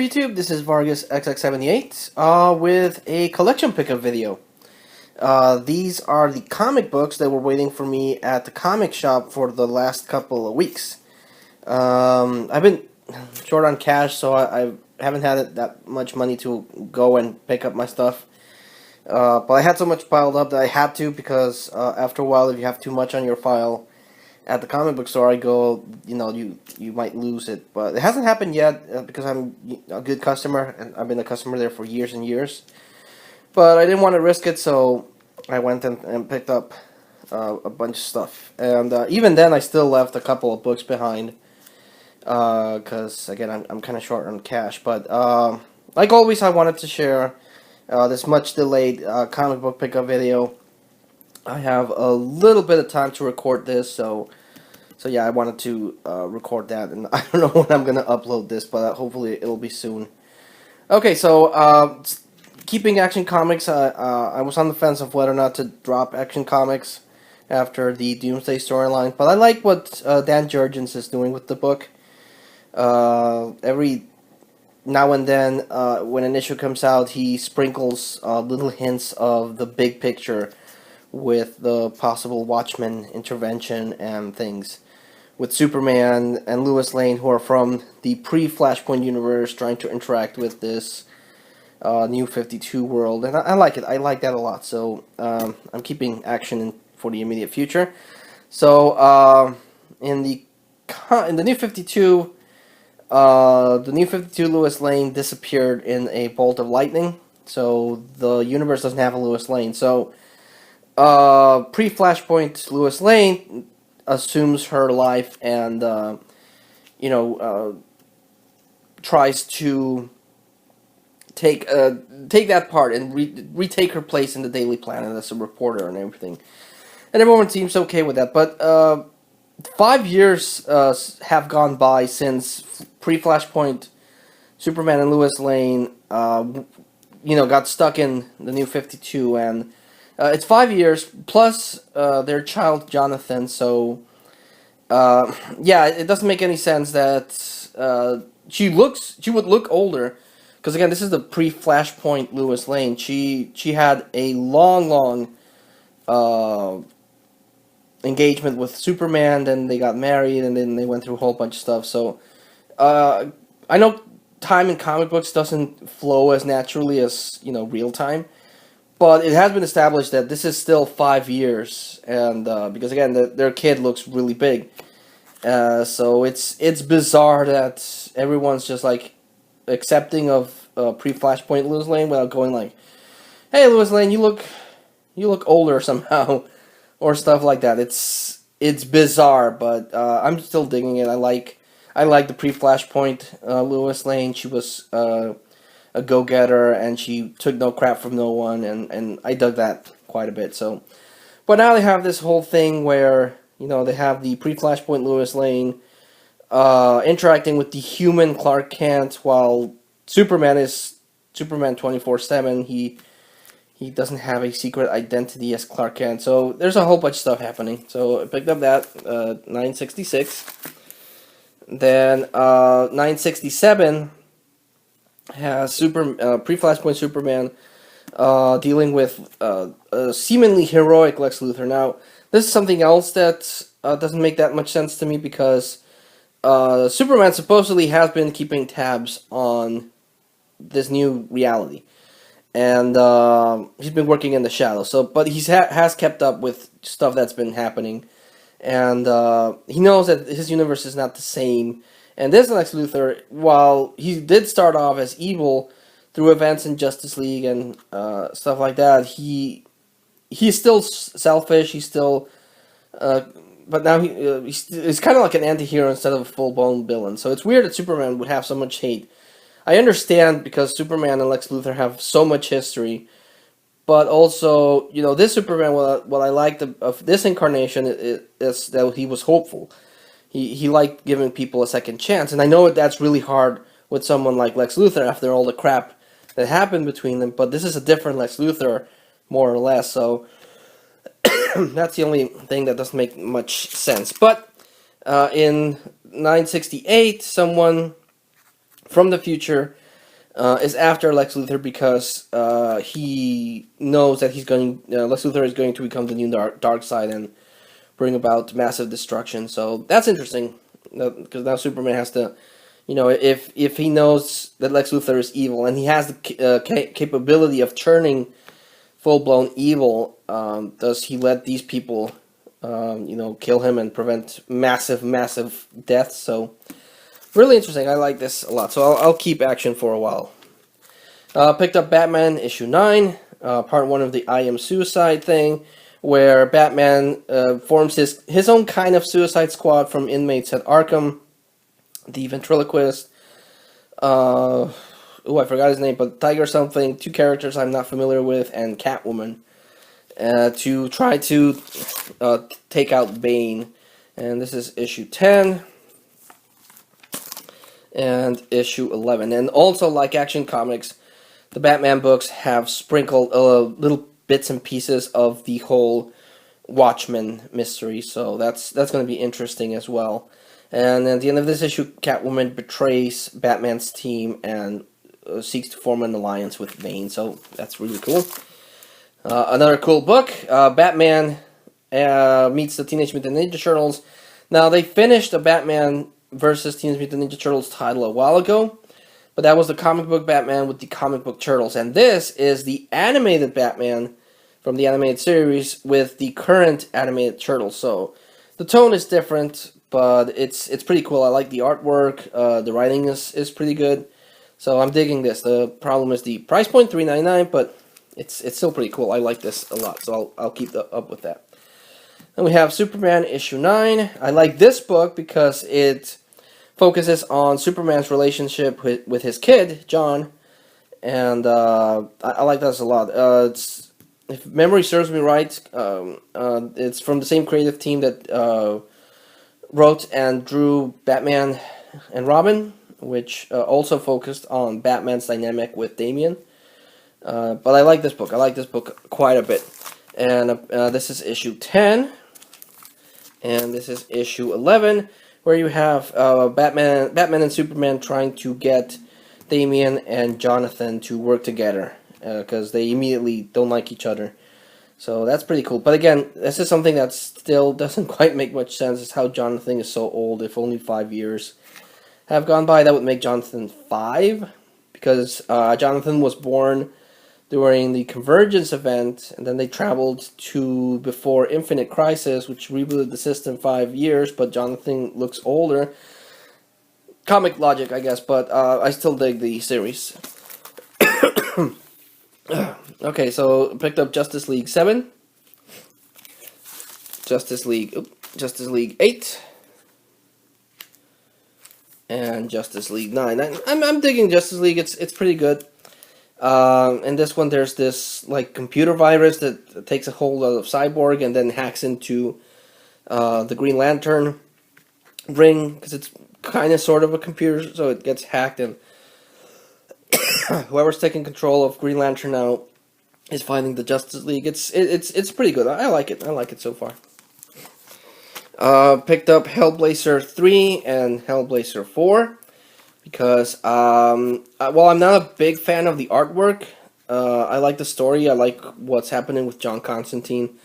YouTube? This is Vargas XX78 with a collection pickup video. These are the comic books that were waiting for me at the comic shop for the last couple of weeks. I've been short on cash, so I haven't had that much money to go and pick up my stuff. But I had so much piled up that I had to, because after a while, if you have too much on your file at the comic book store, I go, you might lose it. But it hasn't happened yet because I'm a good customer, and I've been a customer there for years and years. But I didn't want to risk it, so I went and picked up a bunch of stuff. And even then, I still left a couple of books behind because, again, I'm kind of short on cash. But like always, I wanted to share this much-delayed comic book pickup video. I have a little bit of time to record this, so yeah, I wanted to record that, and I don't know when I'm gonna upload this, but hopefully it'll be soon. Okay, so keeping Action Comics, I was on the fence of whether or not to drop Action Comics after the Doomsday storyline, but I like what Dan Jurgens is doing with the book. Every now and then, when an issue comes out, he sprinkles little hints of the big picture with the possible Watchmen intervention and things. With Superman and Lois Lane, who are from the pre-Flashpoint universe, trying to interact with this new 52 world. And I like it. I like that a lot. So I'm keeping Action for the immediate future. So in the new 52, Lois Lane disappeared in a bolt of lightning. So the universe doesn't have a Lois Lane. So pre-Flashpoint Lois Lane assumes her life and, tries to take that part and retake her place in the Daily Planet as a reporter and everything. And everyone seems okay with that. But 5 years have gone by since pre-Flashpoint Superman and Lois Lane, got stuck in the new 52, and it's 5 years plus their child Jonathan. So yeah, it doesn't make any sense that she would look older, because again, this is the pre-Flashpoint Lois Lane. She had a long engagement with Superman, then they got married, and then they went through a whole bunch of stuff. So I know time in comic books doesn't flow as naturally as real time. But it has been established that this is still 5 years, and because again, their kid looks really big, so it's bizarre that everyone's just like accepting of pre-Flashpoint Lois Lane without going like, "Hey, Lois Lane, you look older somehow," or stuff like that. It's bizarre, but I'm still digging it. I like the pre-Flashpoint Lois Lane. She was a go-getter, and she took no crap from no one, and I dug that quite a bit. So, but now they have this whole thing where they have the pre-Flashpoint Lois Lane interacting with the human Clark Kent, while Superman is Superman 24/7. He doesn't have a secret identity as Clark Kent. So there's a whole bunch of stuff happening. So I picked up that 966. Then 967 has pre-Flashpoint Superman dealing with a seemingly heroic Lex Luthor. Now, this is something else that doesn't make that much sense to me, because Superman supposedly has been keeping tabs on this new reality, and he's been working in the shadows. So, but he has kept up with stuff that's been happening, and he knows that his universe is not the same. And this Lex Luthor, while he did start off as evil through events in Justice League and stuff like that, he's still selfish. He's still, but now he's kind of like an anti-hero instead of a full-blown villain. So it's weird that Superman would have so much hate. I understand, because Superman and Lex Luthor have so much history, but also this Superman, what I liked of this incarnation is that he was hopeful. He liked giving people a second chance, and I know that's really hard with someone like Lex Luthor after all the crap that happened between them, but this is a different Lex Luthor, more or less, so that's the only thing that doesn't make much sense. But in 968, someone from the future is after Lex Luthor because he knows that Lex Luthor is going to become the new dark side and bring about massive destruction. So that's interesting, because now Superman has to, if he knows that Lex Luthor is evil and he has the capability of turning full blown evil, does he let these people, kill him and prevent massive deaths? So really interesting. I like this a lot. So I'll keep Action for a while. Picked up Batman issue 9, part 1 of the I Am Suicide thing, where Batman forms his own kind of Suicide Squad from inmates at Arkham. The ventriloquist, I forgot his name, but Tiger something, 2 characters I'm not familiar with, and Catwoman, to try to take out Bane. And this is issue 10 and issue 11. And also, like Action Comics, the Batman books have sprinkled little bits and pieces of the whole Watchmen mystery, so that's going to be interesting as well. And at the end of this issue, Catwoman betrays Batman's team and seeks to form an alliance with Bane, so that's really cool. Another cool book, Batman meets the Teenage Mutant Ninja Turtles. Now, they finished the Batman versus Teenage Mutant Ninja Turtles title a while ago, but that was the comic book Batman with the comic book Turtles, and this is the animated Batman from the animated series with the current animated Turtles. So the tone is different, but it's pretty cool. I like the artwork. The writing is pretty good. So I'm digging this. The problem is the price point, $3.99, but it's still pretty cool. I like this a lot, so I'll keep up with that. Then we have Superman issue 9. I like this book because it focuses on Superman's relationship with his kid, John, and I like that a lot. If memory serves me right, it's from the same creative team that wrote and drew Batman and Robin, which also focused on Batman's dynamic with Damian. But I like this book. I like this book quite a bit. And this is issue 10. And this is issue 11, where you have Batman and Superman trying to get Damian and Jonathan to work together, because they immediately don't like each other. So that's pretty cool. But again, this is something that still doesn't quite make much sense, is how Jonathan is so old. If only 5 years have gone by, that would make Jonathan 5, because Jonathan was born during the Convergence event, and then they traveled to before Infinite Crisis, which rebooted the system 5 years, but Jonathan looks older. Comic logic, I guess, but I still dig the series. Okay, so picked up Justice League 7, Justice League 8, and Justice League 9. I'm digging Justice League. It's pretty good. In this one, there's this like computer virus that takes a hold of Cyborg and then hacks into the Green Lantern ring, because it's kind of sort of a computer, so it gets hacked, and whoever's taking control of Green Lantern now is fighting the Justice League. It's pretty good. I like it. I like it so far. Picked up Hellblazer 3 and Hellblazer 4. Because, while I'm not a big fan of the artwork, I like the story, I like what's happening with John Constantine.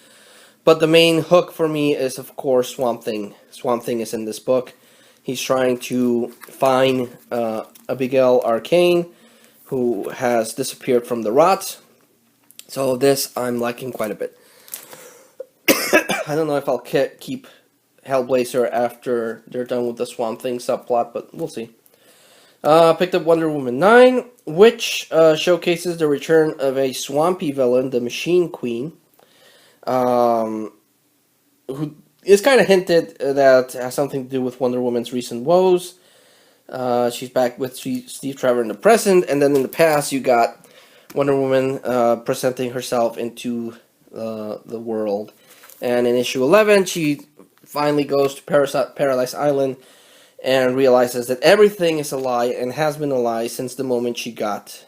But the main hook for me is, of course, Swamp Thing. Swamp Thing is in this book. He's trying to find Abigail Arcane, who has disappeared from the rot. So this I'm liking quite a bit. I don't know if I'll keep Hellblazer after they're done with the Swamp Thing subplot, but we'll see. Picked up Wonder Woman 9, which showcases the return of a swampy villain, the Machine Queen, who is kind of hinted that has something to do with Wonder Woman's recent woes. She's back with Steve Trevor in the present, and then in the past you got Wonder Woman presenting herself into the world. And in issue 11, she finally goes to Paradise Island and realizes that everything is a lie and has been a lie since the moment she got,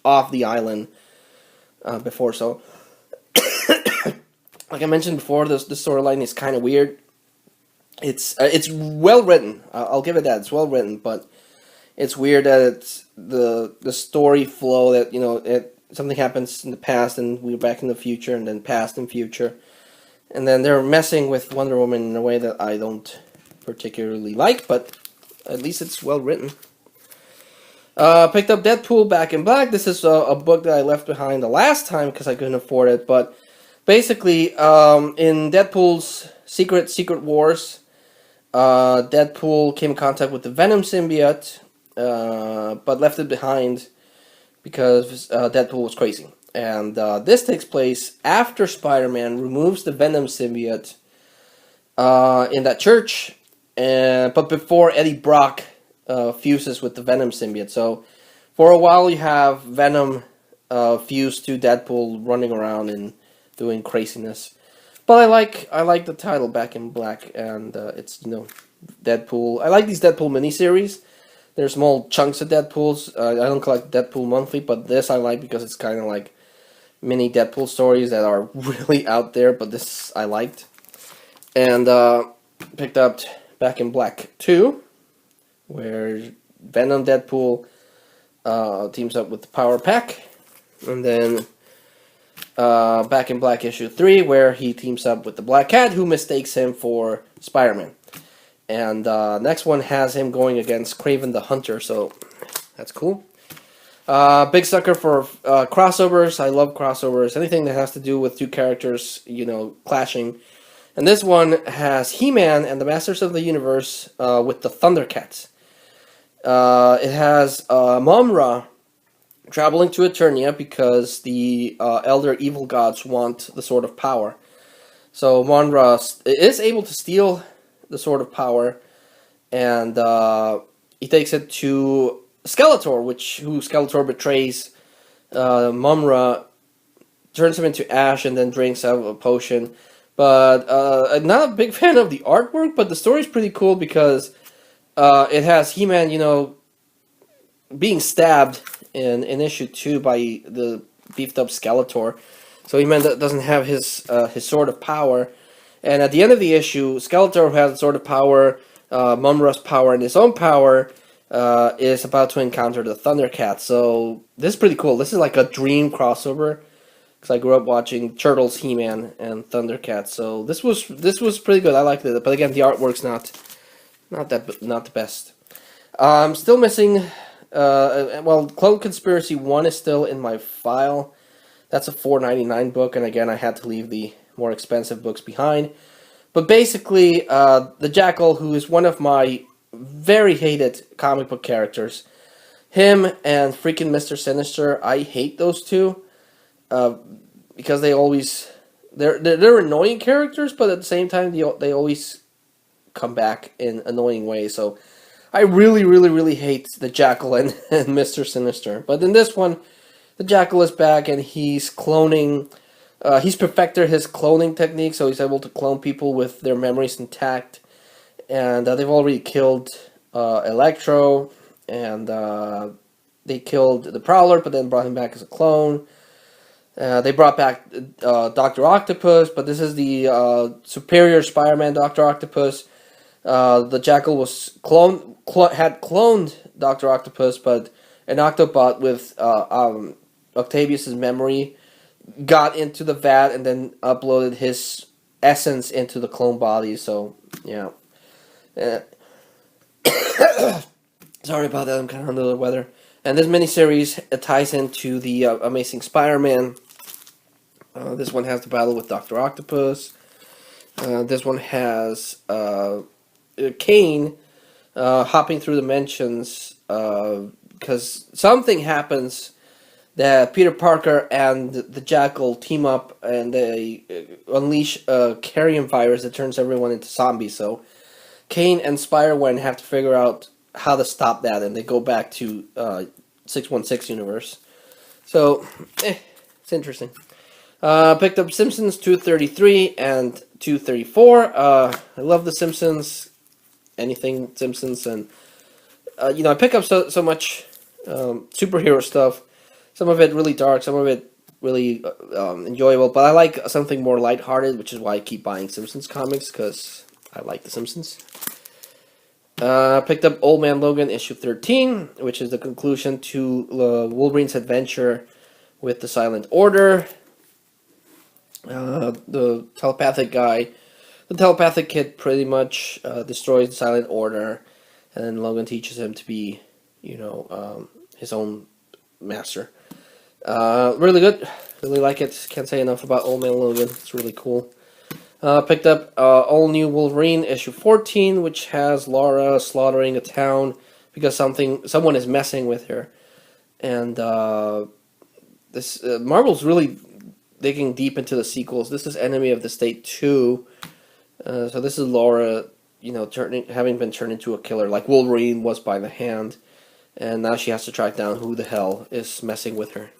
off the island before. So, like I mentioned before, the storyline is kind of weird. It's well written. I'll give it that. It's well written, but It's weird that it's the story flow that something happens in the past and we're back in the future and then past and future, and then they're messing with Wonder Woman in a way that I don't particularly like, but at least it's well written. Picked up Deadpool Back in Black. This is a book that I left behind the last time because I couldn't afford it, but basically, in Deadpool's Secret Wars, Deadpool came in contact with the Venom symbiote, but left it behind because Deadpool was crazy. And this takes place after Spider-Man removes the Venom symbiote in that church, but before Eddie Brock fuses with the Venom symbiote. So for a while you have Venom fused to Deadpool running around and doing craziness. But I like the title Back in Black, and it's Deadpool. I like these Deadpool miniseries. There's small chunks of Deadpools. I don't collect Deadpool monthly, but this I like because it's kind of like mini Deadpool stories that are really out there, but this I liked. And picked up Back in Black 2, where Venom Deadpool teams up with the Power Pack. And then Back in Black issue 3, where he teams up with the Black Cat, who mistakes him for Spider-Man. And next one has him going against Kraven the Hunter, so that's cool. Big sucker for crossovers. I love crossovers. Anything that has to do with two characters, clashing. And this one has He-Man and the Masters of the Universe with the Thundercats. It has Mom-Ra traveling to Eternia because the elder evil gods want the Sword of Power. So Mom-Ra is able to steal the Sword of Power, and he takes it to Skeletor, who Skeletor betrays. Mum-Ra turns him into ash and then drinks out a potion. But I'm not a big fan of the artwork, but the story's pretty cool because it has He-Man, being stabbed in issue 2 by the beefed up Skeletor. So He-Man doesn't have his Sword of Power. And at the end of the issue, Skeletor, who has the Sword of Power, Mum-Ra's power, and his own power, is about to encounter the Thundercats. So this is pretty cool. This is like a dream crossover, because I grew up watching Turtles, He-Man, and Thundercats. So this was pretty good. I liked it, but again, the artwork's not the best. I'm still missing. Cloak Conspiracy 1 is still in my file. That's a $4.99 book, and again, I had to leave the more expensive books behind. But basically, the Jackal, who is one of my very hated comic book characters, him and freaking Mr. Sinister, I hate those two, because they're annoying characters, but at the same time, they always come back in annoying ways. So I really, really, really hate the Jackal and Mr. Sinister. But in this one, the Jackal is back, and he's cloning. He's perfected his cloning technique, so he's able to clone people with their memories intact. And they've already killed Electro, and they killed the Prowler, but then brought him back as a clone. They brought back Dr. Octopus, but this is the superior Spider-Man Dr. Octopus. The Jackal was had cloned Dr. Octopus, but an Octobot with Octavius's memory got into the vat and then uploaded his essence into the clone body. So yeah. Sorry about that. I'm kind of under the weather. And this miniseries ties into the Amazing Spider-Man. This one has the battle with Dr. Octopus. This one has Kane hopping through dimensions because something happens that Peter Parker and the Jackal team up and they unleash a carrion virus that turns everyone into zombies. So Kane and Spider-Man have to figure out how to stop that, and they go back to 616 universe. So, it's interesting. Picked up Simpsons 233 and 234. I love the Simpsons, anything Simpsons, and I pick up so much superhero stuff. Some of it really dark, some of it really enjoyable, but I like something more lighthearted, which is why I keep buying Simpsons comics, because I like the Simpsons. Picked up Old Man Logan issue 13, which is the conclusion to Wolverine's adventure with the Silent Order. The telepathic guy, the telepathic kid pretty much destroys the Silent Order, and then Logan teaches him to be, his own master. Really good. Really like it. Can't say enough about Old Man Logan. It's really cool. Picked up All New Wolverine issue 14, which has Laura slaughtering a town because someone is messing with her, and this Marvel's really digging deep into the sequels. This is Enemy of the State 2, so this is Laura, having been turned into a killer like Wolverine was by the Hand, and now she has to track down who the hell is messing with her.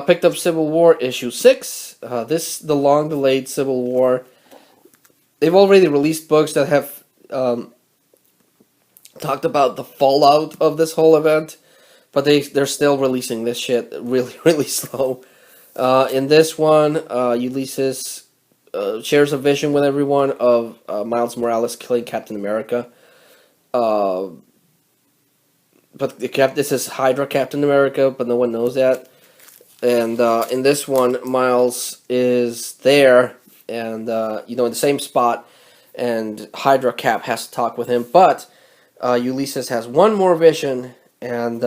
Picked up Civil War issue 6. The long-delayed Civil War. They've already released books that have talked about the fallout of this whole event, but they're still releasing this shit really, really slow. In this one, Ulysses shares a vision with everyone of Miles Morales killing Captain America. But this is Hydra Captain America, but no one knows that. And in this one, Miles is there, and in the same spot, and Hydra Cap has to talk with him. But Ulysses has one more vision, and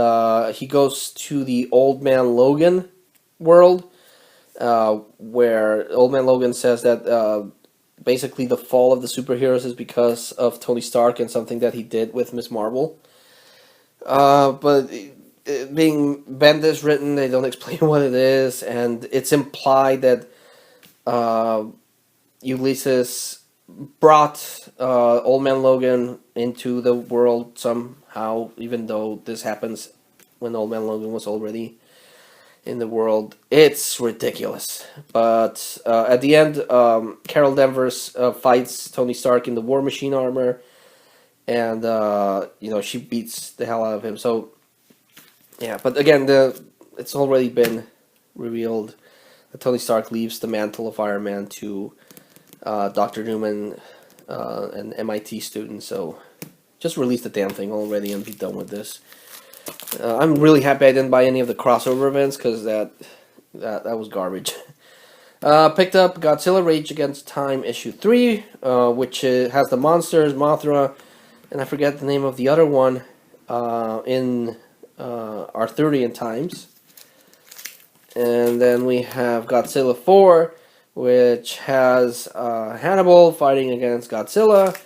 he goes to the Old Man Logan world, where Old Man Logan says that basically the fall of the superheroes is because of Tony Stark and something that he did with Ms. Marvel. But being Bendis written, they don't explain what it is, and it's implied that Ulysses brought Old Man Logan into the world somehow, even though this happens when Old Man Logan was already in the world. It's ridiculous. But at the end, Carol Danvers fights Tony Stark in the War Machine armor, and she beats the hell out of him. So yeah, but again, it's already been revealed that Tony Stark leaves the mantle of Iron Man to Dr. Newman, an MIT student. So just release the damn thing already and be done with this. I'm really happy I didn't buy any of the crossover events because that was garbage. Picked up Godzilla Rage Against Time issue 3, which has the monsters, Mothra, and I forget the name of the other one in Arthurian times. And then we have Godzilla 4, which has Hannibal fighting against Godzilla.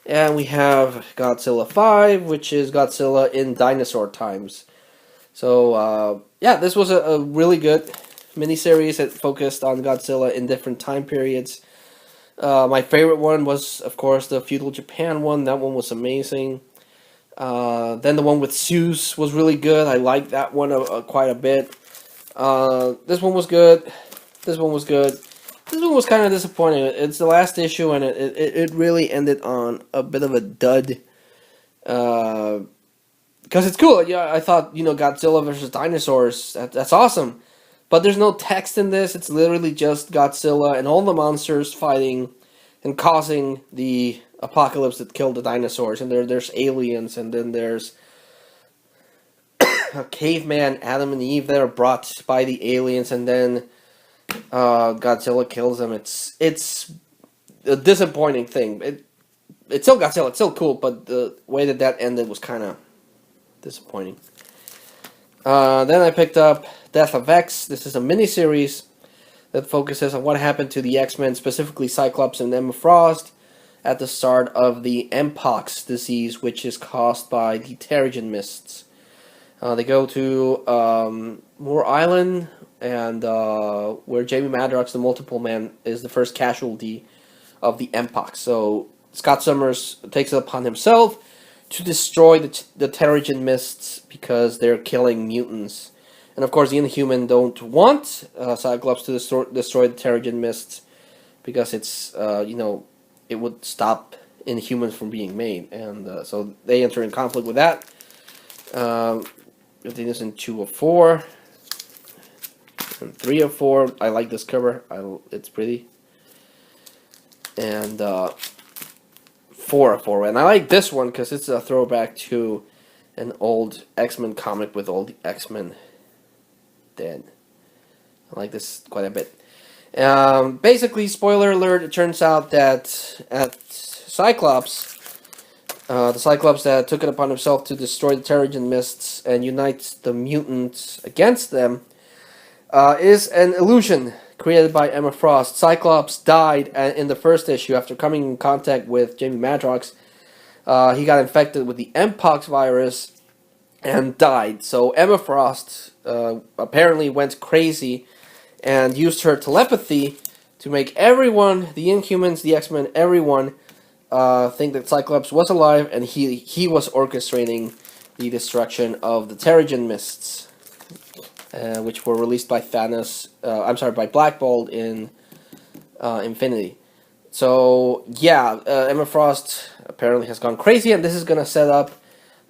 And we have Godzilla 5, which is Godzilla in dinosaur times. So, this was a really good miniseries that focused on Godzilla in different time periods. My favorite one was, of course, the Feudal Japan one. That one was amazing. Then the one with Zeus was really good. I liked that one quite a bit. This one was good. This one was good. This one was kind of disappointing. It's the last issue, and it really ended on a bit of a dud. Because it's cool. Yeah, I thought, Godzilla versus dinosaurs, that's awesome. But there's no text in this. It's literally just Godzilla and all the monsters fighting and causing the apocalypse that killed the dinosaurs. And there's aliens, and then there's a caveman, Adam and Eve, that are brought by the aliens, and then Godzilla kills them. It's a disappointing thing. It's still Godzilla. It's still cool, but the way that ended was kind of disappointing. Then I picked up Death of X. This is a miniseries that focuses on what happened to the X-Men, specifically Cyclops and Emma Frost, at the start of the Mpox disease, which is caused by the Terrigen mists. They go to Moore Island, and where Jamie Madrox, the Multiple Man, is the first casualty of the Mpox. So Scott Summers takes it upon himself to destroy the Terrigen mists because they're killing mutants. And of course, the Inhuman don't want Cyclops to destroy the Terrigen mists because it's, it would stop Inhumans from being made. And so they enter in conflict with that. Continues in 2 of 4. And 3 of 4. I like this cover. It's pretty. And for a four-way. And I like this one because it's a throwback to an old X-Men comic with all the X-Men dead. I like this quite a bit. Basically, spoiler alert, it turns out that at Cyclops, the Cyclops that took it upon himself to destroy the Terrigen Mists and unite the mutants against them, is an illusion created by Emma Frost. Cyclops died in the first issue after coming in contact with Jamie Madrox. He got infected with the Mpox virus and died. So Emma Frost apparently went crazy and used her telepathy to make everyone, the Inhumans, the X-Men, everyone, think that Cyclops was alive, and he was orchestrating the destruction of the Terrigen Mists, which were released by by Black Bolt in Infinity. So yeah, Emma Frost apparently has gone crazy, and this is gonna set up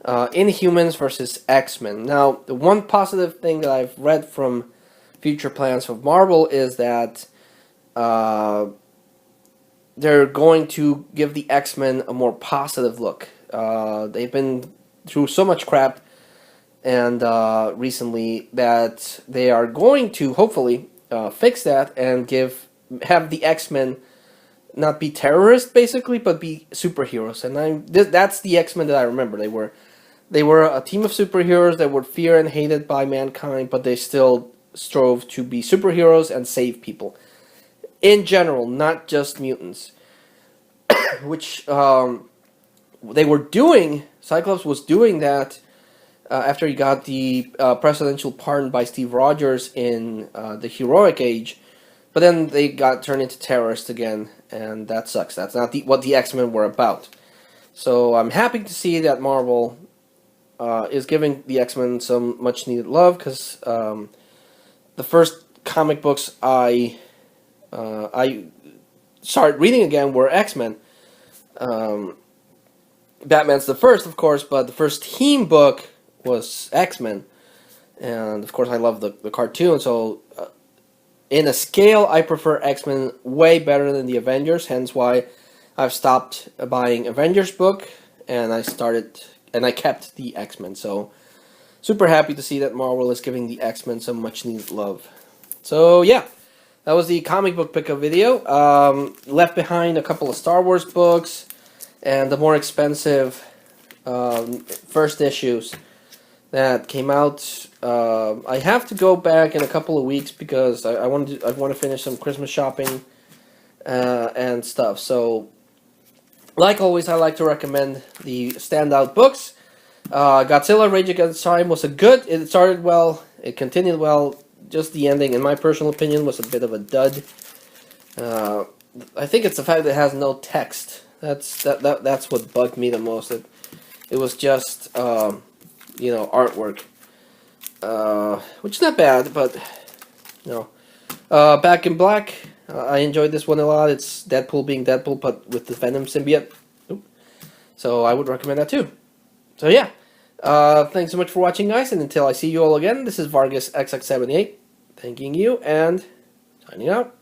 Inhumans versus X-Men. Now, the one positive thing that I've read from future plans of Marvel is that they're going to give the X-Men a more positive look. They've been through so much crap and recently that they are going to hopefully fix that and have the X-Men not be terrorists basically, but be superheroes. And that's the X-Men that I remember. They were a team of superheroes that were feared and hated by mankind, but they still strove to be superheroes and save people. In general, not just mutants. Which they were doing, Cyclops was doing that after he got the presidential pardon by Steve Rogers in the Heroic Age. But then they got turned into terrorists again, and that sucks. That's not what the X-Men were about. So I'm happy to see that Marvel is giving the X-Men some much-needed love, because the first comic books I started reading again were X-Men. Batman's the first, of course, but the first team book was X-Men. And, of course, I love the cartoon, so in a scale, I prefer X-Men way better than the Avengers, hence why I've stopped buying Avengers book, and I kept the X-Men. So, super happy to see that Marvel is giving the X-Men some much-needed love. So, yeah, that was the comic book pickup video. Left behind a couple of Star Wars books, and the more expensive first issues that came out. I have to go back in a couple of weeks because I want to finish some Christmas shopping and stuff. So, like always, I like to recommend the standout books. Godzilla: Rage Against Time was it started well, it continued well. Just the ending, in my personal opinion, was a bit of a dud. I think it's the fact that it has no text. That's what bugged me the most. It was just artwork, which is not bad, but Back in Black. I enjoyed this one a lot. It's Deadpool being Deadpool, but with the Venom symbiote. So I would recommend that too. So yeah, thanks so much for watching, guys, and until I see you all again, this is Vargas XX78, thanking you and signing out.